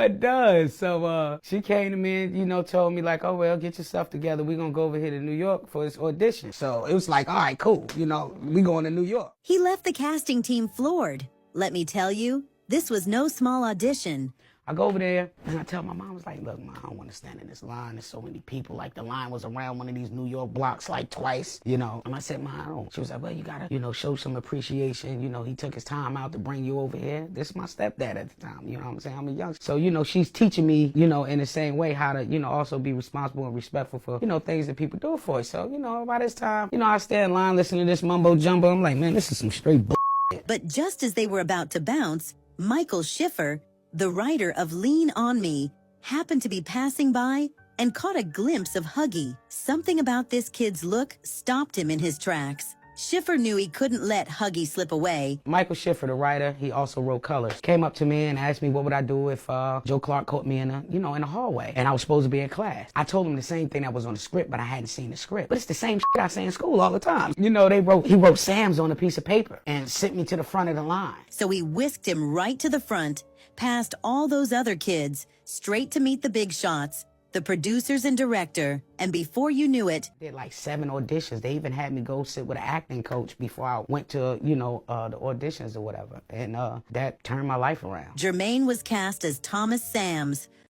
It does. So she came to me and, told me like, oh, well, get your stuff together. We're going to go over here to New York for this audition. So it was like, all right, cool. We going to New York. He left the casting team floored. Let me tell you, this was no small audition. I go over there and I tell my mom, I was like, look, Mom, I don't want to stand in this line. There's so many people. Like, the line was around one of these New York blocks like twice, And I said, Mom, I don't. She was like, well, you got to, show some appreciation. He took his time out to bring you over here. This is my stepdad at the time. You know what I'm saying? I'm a young. So, she's teaching me, in the same way how to, also be responsible and respectful for, things that people do for us. So, by this time, I stand in line listening to this mumbo jumbo. I'm like, man, this is some straight bull. But just as they were about to bounce, Michael Schiffer, the writer of Lean on Me, happened to be passing by and caught a glimpse of Huggy. Something about this kid's look stopped him in his tracks. Schiffer knew he couldn't let Huggy slip away. Michael Schiffer, the writer, he also wrote Colors, came up to me and asked me what would I do if Joe Clark caught me in a hallway and I was supposed to be in class. I told him the same thing that was on the script, but I hadn't seen the script. But it's the same shit I say in school all the time. He wrote Sam's on a piece of paper and sent me to the front of the line. So he whisked him right to the front, past all those other kids, straight to meet the big shots, the producers and director, and before you knew it, did like 7 auditions. They even had me go sit with an acting coach before I went to, the auditions or whatever. And that turned my life around. Jermaine was cast as Thomas Sams,